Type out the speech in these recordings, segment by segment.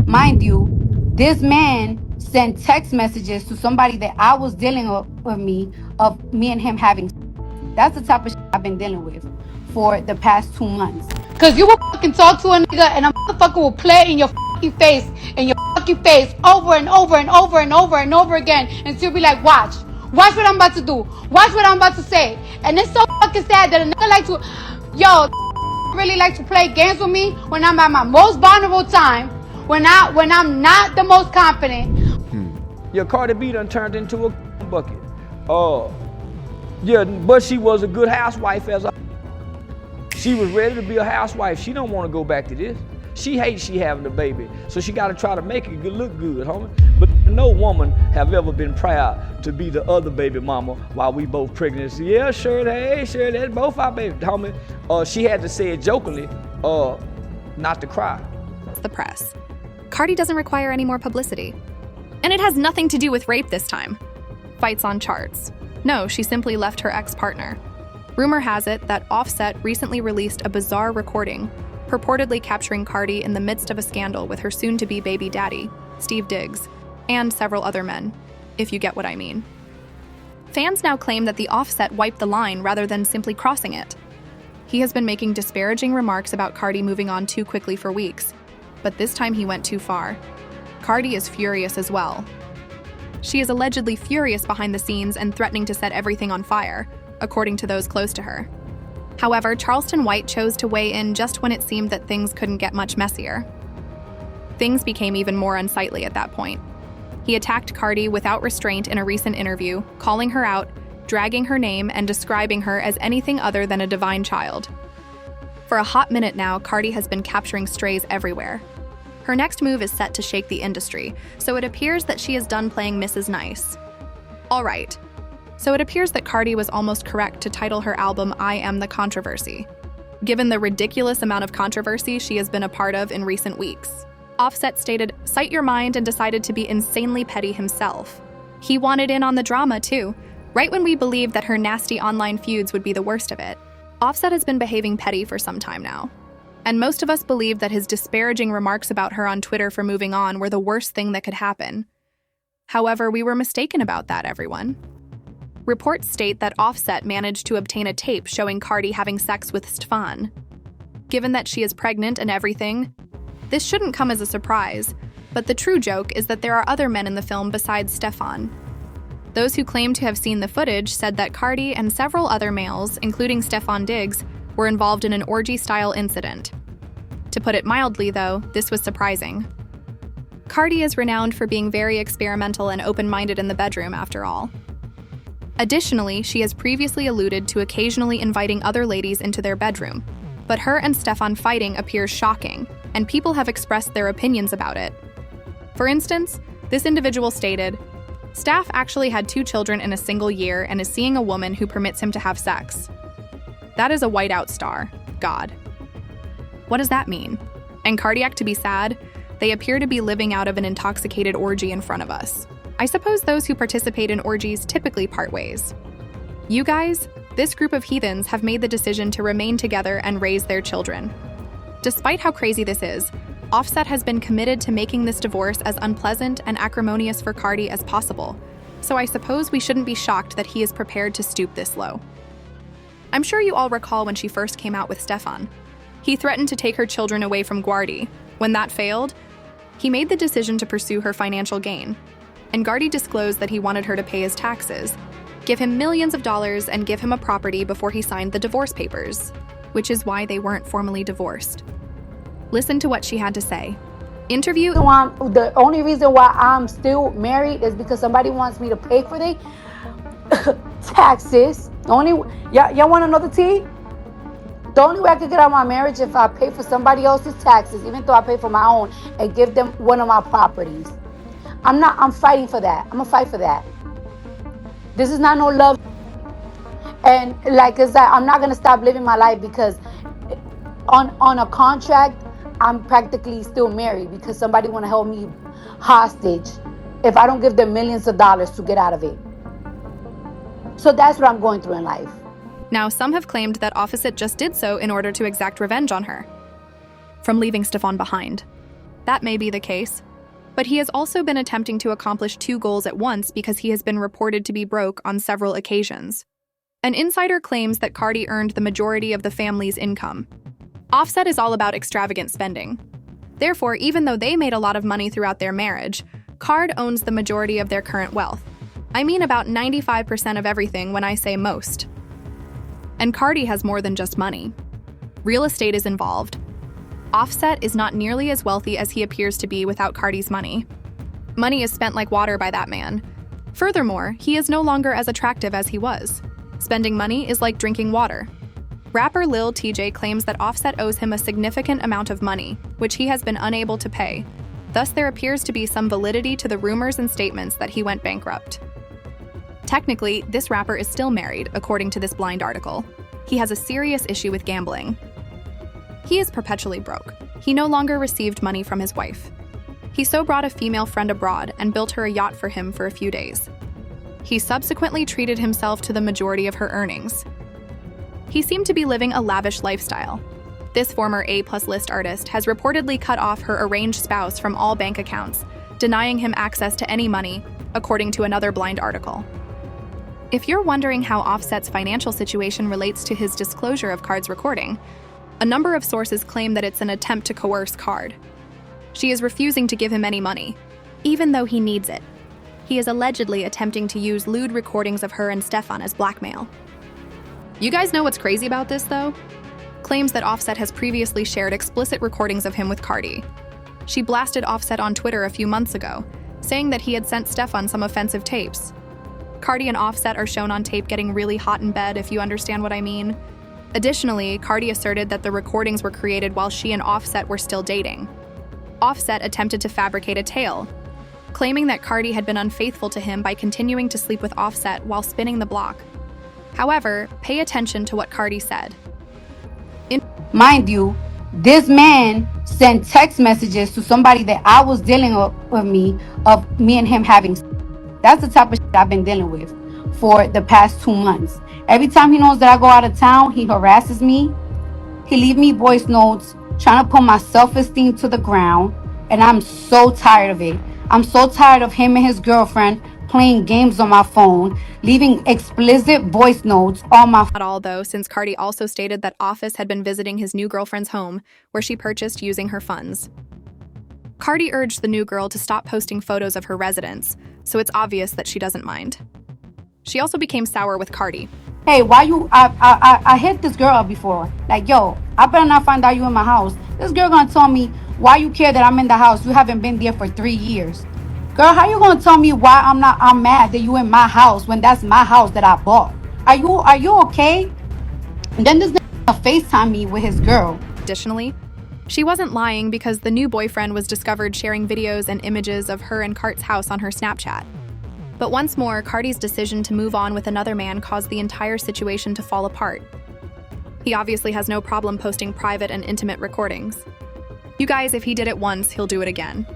Mind you, this man sent text messages to somebody that I was dealing with me of me and him having. That's the type of shit I've been dealing with for the past 2 months. Cause you will fucking talk to a nigga and a motherfucker will play in your fucking face over and over and over and over and over again, and still be like, watch what I'm about to do, watch what I'm about to say. And it's so fucking sad that a nigga like to, yo, really like to play games with me when I'm at my most vulnerable time, when I'm not the most confident. Yeah, Cardi B done turned into a bucket. Yeah, but she was a good housewife she was ready to be a housewife. She don't want to go back to this. She hates she having a baby, so she got to try to make it look good, homie. But no woman have ever been proud to be the other baby mama while we both pregnant. So, yeah, sure, that's both our baby, homie. She had to say it jokingly, not to cry. The press. Cardi doesn't require any more publicity. And it has nothing to do with rape this time. Fights on charts. No, she simply left her ex-partner. Rumor has it that Offset recently released a bizarre recording, purportedly capturing Cardi in the midst of a scandal with her soon-to-be baby daddy, Steve Diggs, and several other men, if you get what I mean. Fans now claim that the Offset wiped the line rather than simply crossing it. He has been making disparaging remarks about Cardi moving on too quickly for weeks, but this time he went too far. Cardi is furious as well. She is allegedly furious behind the scenes and threatening to set everything on fire, according to those close to her. However, Charleston White chose to weigh in just when it seemed that things couldn't get much messier. Things became even more unsightly at that point. He attacked Cardi without restraint in a recent interview, calling her out, dragging her name, and describing her as anything other than a divine child. For a hot minute now, Cardi has been capturing strays everywhere. Her next move is set to shake the industry, so it appears that she is done playing Mrs. Nice. All right. So it appears that Cardi was almost correct to title her album I Am the Controversy, given the ridiculous amount of controversy she has been a part of in recent weeks. Offset stated, "Cite your mind," and decided to be insanely petty himself. He wanted in on the drama too, right when we believed that her nasty online feuds would be the worst of it. Offset has been behaving petty for some time now, and most of us believed that his disparaging remarks about her on Twitter for moving on were the worst thing that could happen. However, we were mistaken about that, everyone. Reports state that Offset managed to obtain a tape showing Cardi having sex with Stefon. Given that she is pregnant and everything, this shouldn't come as a surprise, but the true joke is that there are other men in the film besides Stefon. Those who claim to have seen the footage said that Cardi and several other males, including Stefon Diggs, were involved in an orgy-style incident. To put it mildly, though, this was surprising. Cardi is renowned for being very experimental and open-minded in the bedroom, after all. Additionally, she has previously alluded to occasionally inviting other ladies into their bedroom, but her and Stefon fighting appears shocking, and people have expressed their opinions about it. For instance, this individual stated, "Staff actually had 2 children in a single year and is seeing a woman who permits him to have sex. That is a whiteout star. God." What does that mean? And cardiac to be sad? They appear to be living out of an intoxicated orgy in front of us. I suppose those who participate in orgies typically part ways. You guys, this group of heathens have made the decision to remain together and raise their children. Despite how crazy this is, Offset has been committed to making this divorce as unpleasant and acrimonious for Cardi as possible, so I suppose we shouldn't be shocked that he is prepared to stoop this low. I'm sure you all recall when she first came out with Stefon. He threatened to take her children away from Cardi. When that failed, he made the decision to pursue her financial gain. And Cardi disclosed that he wanted her to pay his taxes, give him millions of dollars, and give him a property before he signed the divorce papers, which is why they weren't formally divorced. Listen to what she had to say. Interview. The only reason why I'm still married is because somebody wants me to pay for the taxes. Y'all want to know the tea? The only way I could get out of my marriage if I pay for somebody else's taxes, even though I pay for my own, and give them one of my properties. I'm fighting for that. I'm gonna fight for that. This is not no love. And like I said, I'm not gonna stop living my life because on a contract, I'm practically still married because somebody wanna hold me hostage if I don't give them millions of dollars to get out of it. So that's what I'm going through in life. Now, some have claimed that Offset just did so in order to exact revenge on her from leaving Stefon behind. That may be the case, but he has also been attempting to accomplish two goals at once because he has been reported to be broke on several occasions. An insider claims that Cardi earned the majority of the family's income. Offset is all about extravagant spending. Therefore, even though they made a lot of money throughout their marriage, Card owns the majority of their current wealth. I mean about 95% of everything when I say most. And Cardi has more than just money. Real estate is involved. Offset is not nearly as wealthy as he appears to be without Cardi's money. Money is spent like water by that man. Furthermore, he is no longer as attractive as he was. Spending money is like drinking water. Rapper Lil TJ claims that Offset owes him a significant amount of money, which he has been unable to pay. Thus, there appears to be some validity to the rumors and statements that he went bankrupt. Technically, this rapper is still married, according to this Blind article. He has a serious issue with gambling. He is perpetually broke. He no longer received money from his wife. He so brought a female friend abroad and built her a yacht for him for a few days. He subsequently treated himself to the majority of her earnings. He seemed to be living a lavish lifestyle. This former A-plus list artist has reportedly cut off her arranged spouse from all bank accounts, denying him access to any money, according to another Blind article. If you're wondering how Offset's financial situation relates to his disclosure of Card's recording, a number of sources claim that it's an attempt to coerce Card. She is refusing to give him any money, even though he needs it. He is allegedly attempting to use lewd recordings of her and Stefon as blackmail. You guys know what's crazy about this, though? Claims that Offset has previously shared explicit recordings of him with Cardi. She blasted Offset on Twitter a few months ago, saying that he had sent Stefon some offensive tapes. Cardi and Offset are shown on tape getting really hot in bed, if you understand what I mean. Additionally, Cardi asserted that the recordings were created while she and Offset were still dating. Offset attempted to fabricate a tale, claiming that Cardi had been unfaithful to him by continuing to sleep with Offset while spinning the block. However, pay attention to what Cardi said. Mind you, this man sent text messages to somebody that I was dealing with me of me and him having. That's the type of shit I've been dealing with for the past 2 months. Every time he knows that I go out of town, he harasses me. He leave me voice notes trying to put my self-esteem to the ground, and I'm so tired of it. I'm so tired of him and his girlfriend playing games on my phone, leaving explicit voice notes on my Not all, though, since Cardi also stated that Office had been visiting his new girlfriend's home, where she purchased using her funds. Cardi urged the new girl to stop posting photos of her residence, so it's obvious that she doesn't mind. She also became sour with Cardi. Hey, why you, I hit this girl up before. Like, yo, I better not find out you in my house. This girl gonna tell me why you care that I'm in the house. You haven't been there for 3 years. Girl, how you gonna tell me why I'm mad that you in my house when that's my house that I bought? Are you okay? And then this nigga FaceTime me with his girl. Additionally, she wasn't lying because the new boyfriend was discovered sharing videos and images of her and Cart's house on her Snapchat. But once more, Cardi's decision to move on with another man caused the entire situation to fall apart. He obviously has no problem posting private and intimate recordings. You guys, if he did it once, he'll do it again.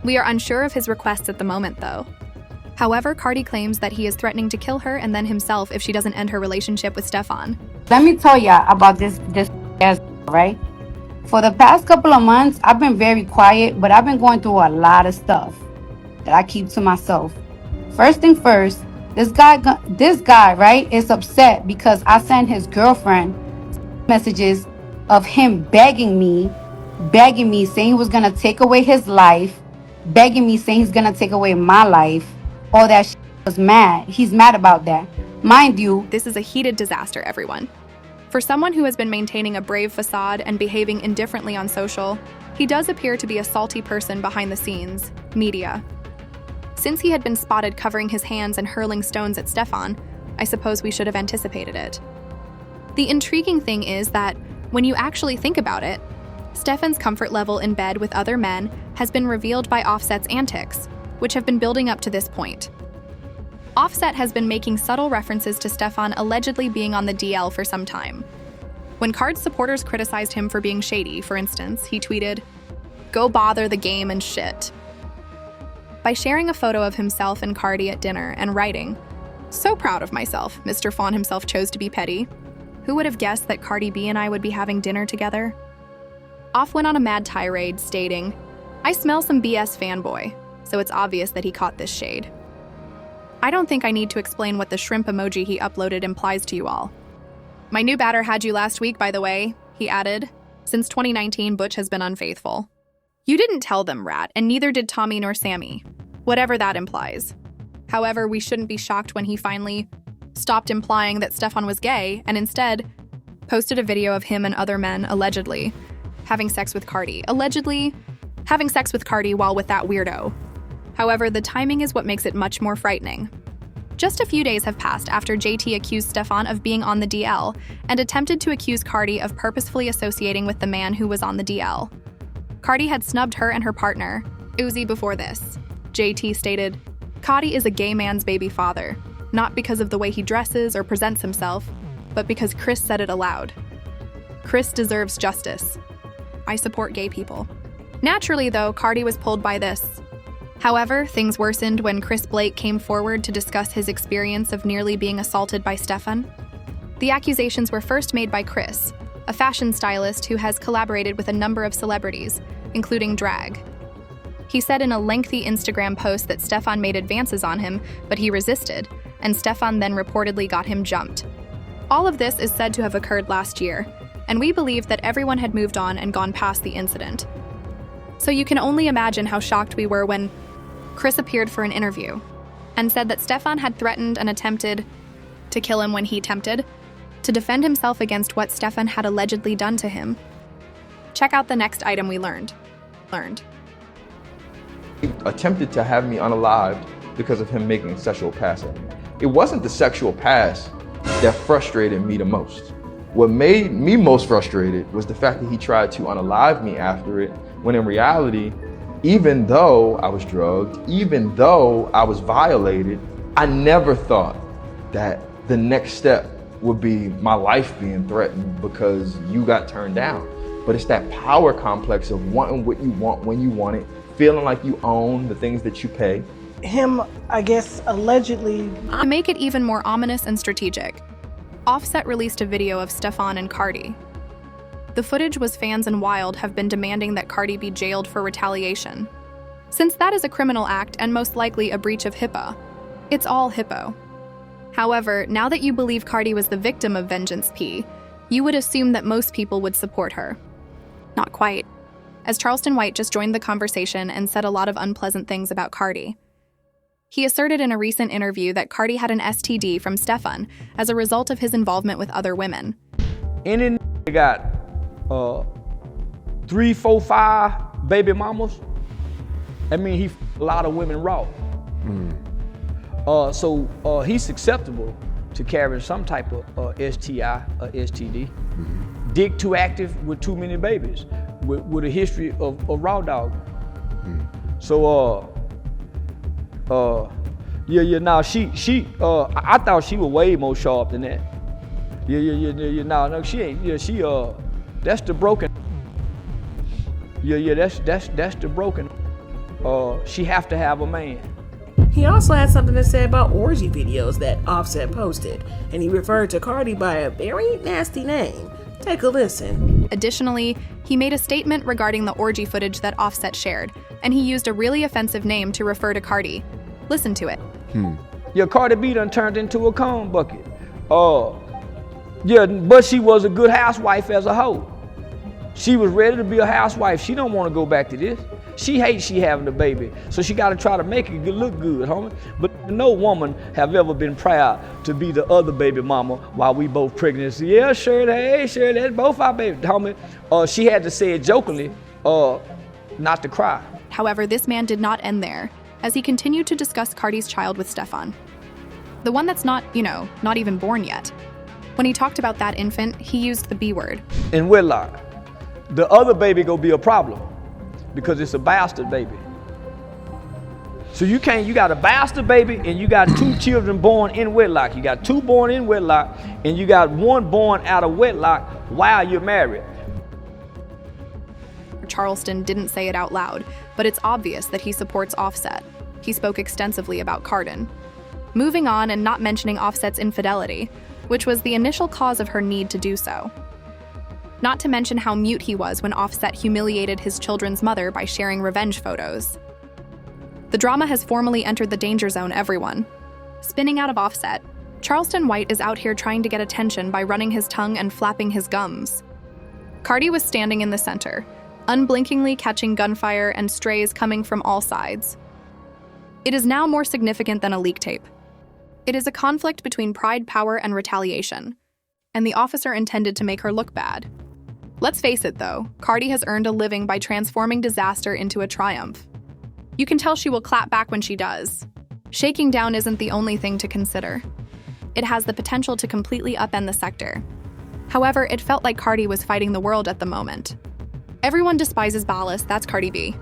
We are unsure of his requests at the moment, though. However, Cardi claims that he is threatening to kill her and then himself if she doesn't end her relationship with Stefon. Let me tell ya about this right? For the past couple of months, I've been very quiet, but I've been going through a lot of stuff that I keep to myself. First thing first, this guy, right, is upset because I sent his girlfriend messages of him begging me, saying he was gonna take away his life, begging me, saying he's gonna take away my life. All that shit was mad. He's mad about that. Mind you, This is a heated disaster, everyone. For someone who has been maintaining a brave facade and behaving indifferently on social, he does appear to be a salty person behind the scenes, media. Since he had been spotted covering his hands and hurling stones at Stefon, I suppose we should have anticipated it. The intriguing thing is that, when you actually think about it, Stefon's comfort level in bed with other men has been revealed by Offset's antics, which have been building up to this point. Offset has been making subtle references to Stefon allegedly being on the DL for some time. When Card's supporters criticized him for being shady, for instance, he tweeted, "Go bother the game and shit." By sharing a photo of himself and Cardi at dinner and writing, "So proud of myself, Mr. Fawn himself chose to be petty. Who would have guessed that Cardi B and I would be having dinner together?" Off went on a mad tirade stating, I smell some BS fanboy, so it's obvious that he caught this shade. I don't think I need to explain what the shrimp emoji he uploaded implies to you all. My new batter had you last week, by the way, he added. Since 2019, Butch has been unfaithful. You didn't tell them, Rat, and neither did Tommy nor Sammy, whatever that implies. However, we shouldn't be shocked when he finally stopped implying that Stefon was gay and instead posted a video of him and other men allegedly having sex with Cardi. Allegedly having sex with Cardi while with that weirdo. However, the timing is what makes it much more frightening. Just a few days have passed after JT accused Stefon of being on the DL and attempted to accuse Cardi of purposefully associating with the man who was on the DL. Cardi had snubbed her and her partner, Uzi, before this. JT stated, "Cardi is a gay man's baby father, not because of the way he dresses or presents himself, but because Chris said it aloud. Chris deserves justice. I support gay people." Naturally, though, Cardi was pulled by this. However, things worsened when Chris Blake came forward to discuss his experience of nearly being assaulted by Stefon. The accusations were first made by Chris, a fashion stylist who has collaborated with a number of celebrities, including drag. He said in a lengthy Instagram post that Stefon made advances on him, but he resisted, and Stefon then reportedly got him jumped. All of this is said to have occurred last year, and we believe that everyone had moved on and gone past the incident. So you can only imagine how shocked we were when Chris appeared for an interview and said that Stefon had threatened and attempted to kill him when he attempted to defend himself against what Stefon had allegedly done to him. Check out the next item we learned. He attempted to have me unalived because of him making sexual pass at me. It wasn't the sexual pass that frustrated me the most. What made me most frustrated was the fact that he tried to unalive me after it, when in reality, even though I was drugged, even though I was violated, I never thought that the next step would be my life being threatened because you got turned down. But it's that power complex of wanting what you want when you want it, feeling like you own the things that you pay. Him, I guess, allegedly. To make it even more ominous and strategic, Offset released a video of Stefon and Cardi. The footage was fans and Wild have been demanding that Cardi be jailed for retaliation. Since that is a criminal act and most likely a breach of HIPAA, it's all hippo. However, now that you believe Cardi was the victim of Vengeance P, you would assume that most people would support her. Not quite, as Charleston White just joined the conversation and said a lot of unpleasant things about Cardi. He asserted in a recent interview that Cardi had an STD from Stefon as a result of his involvement with other women. Any got 3, 4, 5 baby mamas, I mean, he a lot of women raw. So he's susceptible to carrying some type of STI or STD. Dick too active with too many babies, with a history of raw dog. So now I thought she was way more sharp than that. No, she ain't. That's the broken. That's the broken. She have to have a man. He also had something to say about orgy videos that Offset posted, and he referred to Cardi by a very nasty name. Take a listen. Additionally, he made a statement regarding the orgy footage that Offset shared, and he used a really offensive name to refer to Cardi. Listen to it. Yeah, Cardi B done turned into a cum bucket. Yeah, but she was a good housewife as a hoe. She was ready to be a housewife. She don't want to go back to this. She hates she having a baby, so she got to try to make it look good, homie. But no woman have ever been proud to be the other baby mama while we both pregnant. Yeah, sure, that's both our babies, homie. She had to say it jokingly, not to cry. However, this man did not end there, as he continued to discuss Cardi's child with Stefon. The one that's not even born yet. When he talked about that infant, he used the B word. In wedlock. The other baby gonna be a problem because it's a bastard baby. So you got a bastard baby and you got 2 children born in wedlock. You got 2 born in wedlock and you got 1 born out of wedlock while you're married. Charleston didn't say it out loud, but it's obvious that he supports Offset. He spoke extensively about Cardin. Moving on and not mentioning Offset's infidelity, which was the initial cause of her need to do so. Not to mention how mute he was when Offset humiliated his children's mother by sharing revenge photos. The drama has formally entered the danger zone, everyone. Spinning out of Offset, Charleston White is out here trying to get attention by running his tongue and flapping his gums. Cardi was standing in the center, unblinkingly catching gunfire and strays coming from all sides. It is now more significant than a leak tape. It is a conflict between pride, power, and retaliation, and the officer intended to make her look bad. Let's face it, though, Cardi has earned a living by transforming disaster into a triumph. You can tell she will clap back when she does. Shaking down isn't the only thing to consider. It has the potential to completely upend the sector. However, it felt like Cardi was fighting the world at the moment. Everyone despises Ballas, that's Cardi B.